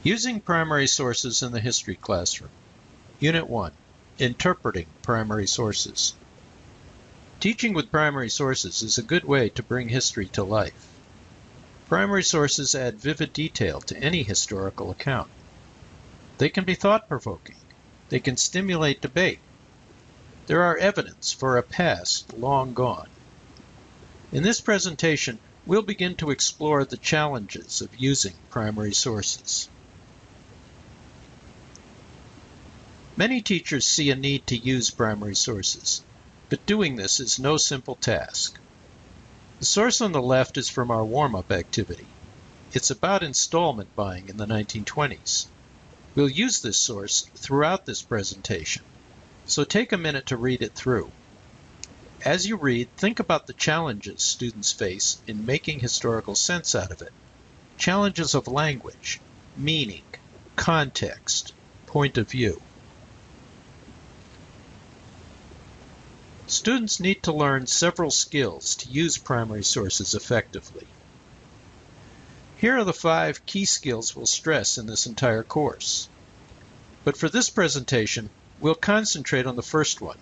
Using primary sources in the history classroom. Unit 1, Interpreting Primary Sources. Teaching with primary sources is a good way to bring history to life. Primary sources add vivid detail to any historical account. They can be thought-provoking. They can stimulate debate. There are evidence for a past long gone. In this presentation, we'll begin to explore the challenges of using primary sources. Many teachers see a need to use primary sources, but doing this is no simple task. The source on the left is from our warm-up activity. It's about installment buying in the 1920s. We'll use this source throughout this presentation, so take a minute to read it through. As you read, think about the challenges students face in making historical sense out of it. Challenges of language, meaning, context, point of view. Students need to learn several skills to use primary sources effectively. Here are the 5 key skills we'll stress in this entire course. But for this presentation, we'll concentrate on the first one,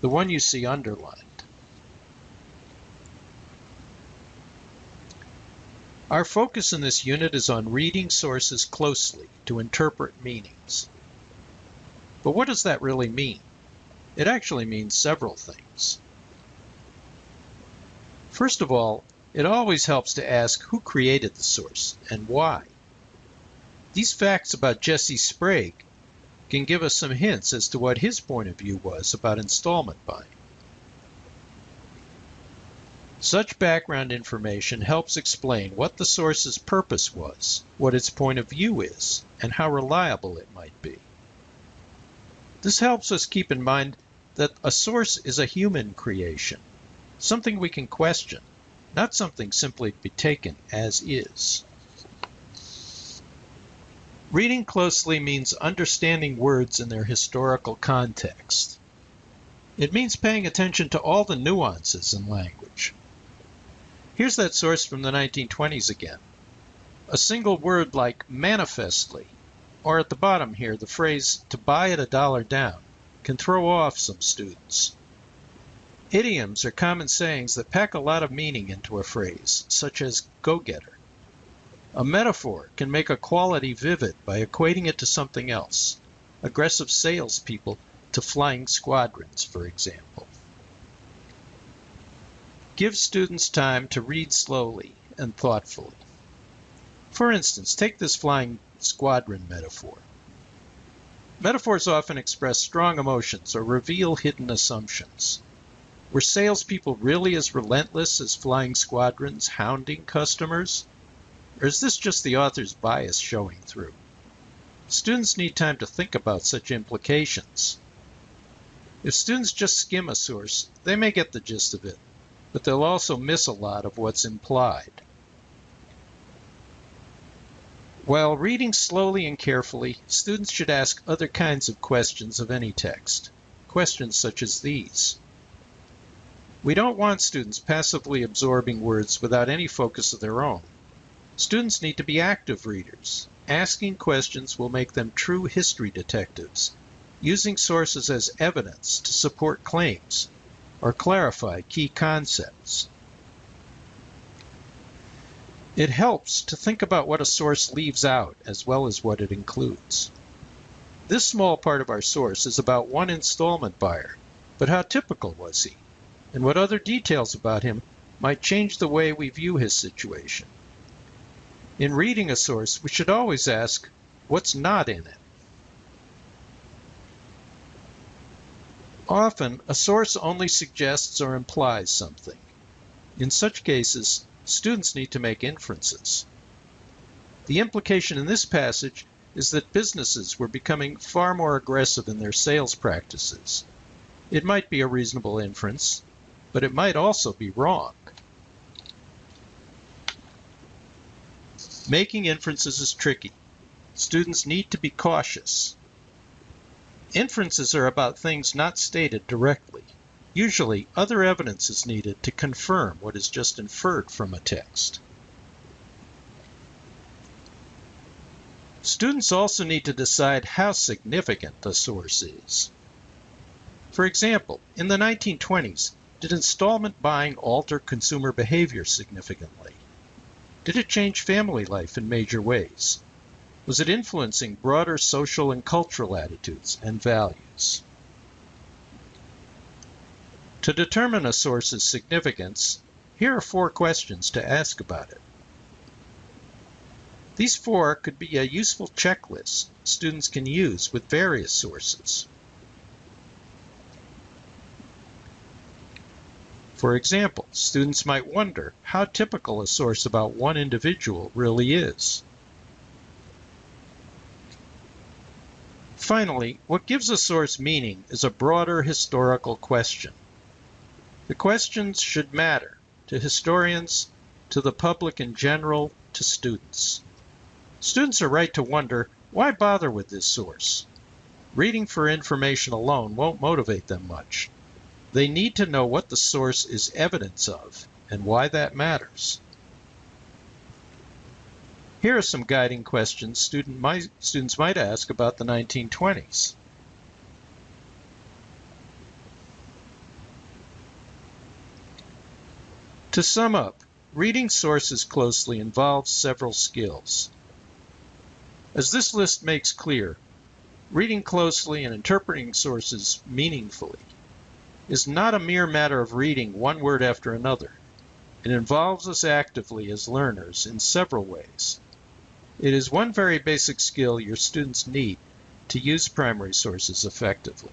the one you see underlined. Our focus in this unit is on reading sources closely to interpret meanings. But what does that really mean? It actually means several things. First of all, it always helps to ask who created the source and why. These facts about Jesse Sprague can give us some hints as to what his point of view was about installment buying. Such background information helps explain what the source's purpose was, what its point of view is, and how reliable it might be. This helps us keep in mind that a source is a human creation, something we can question, not something simply to be taken as is. Reading closely means understanding words in their historical context. It means paying attention to all the nuances in language. Here's that source from the 1920s again. A single word like manifestly, or at the bottom here, the phrase to buy at $1 down, can throw off some students. Idioms are common sayings that pack a lot of meaning into a phrase, such as go-getter. A metaphor can make a quality vivid by equating it to something else. Aggressive salespeople to flying squadrons, for example. Give students time to read slowly and thoughtfully. For instance, take this flying squadron metaphor. Metaphors often express strong emotions or reveal hidden assumptions. Were salespeople really as relentless as flying squadrons hounding customers? Or is this just the author's bias showing through? Students need time to think about such implications. If students just skim a source, they may get the gist of it, but they'll also miss a lot of what's implied. While reading slowly and carefully, students should ask other kinds of questions of any text. Questions such as these. We don't want students passively absorbing words without any focus of their own. Students need to be active readers. Asking questions will make them true history detectives, using sources as evidence to support claims or clarify key concepts. It helps to think about what a source leaves out as well as what it includes. This small part of our source is about one installment buyer, but how typical was he? And what other details about him might change the way we view his situation? In reading a source, we should always ask, what's not in it? Often, a source only suggests or implies something. In such cases, students need to make inferences. The implication in this passage is that businesses were becoming far more aggressive in their sales practices. It might be a reasonable inference, but it might also be wrong. Making inferences is tricky. Students need to be cautious. Inferences are about things not stated directly. Usually, other evidence is needed to confirm what is just inferred from a text. Students also need to decide how significant the source is. For example, in the 1920s, did installment buying alter consumer behavior significantly? Did it change family life in major ways? Was it influencing broader social and cultural attitudes and values? To determine a source's significance, here are 4 questions to ask about it. These 4 could be a useful checklist students can use with various sources. For example, students might wonder how typical a source about one individual really is. Finally, what gives a source meaning is a broader historical question. The questions should matter to historians, to the public in general, to students. Students are right to wonder, why bother with this source? Reading for information alone won't motivate them much. They need to know what the source is evidence of and why that matters. Here are some guiding questions students might ask about the 1920s. To sum up, reading sources closely involves several skills. As this list makes clear, reading closely and interpreting sources meaningfully is not a mere matter of reading one word after another. It involves us actively as learners in several ways. It is one very basic skill your students need to use primary sources effectively.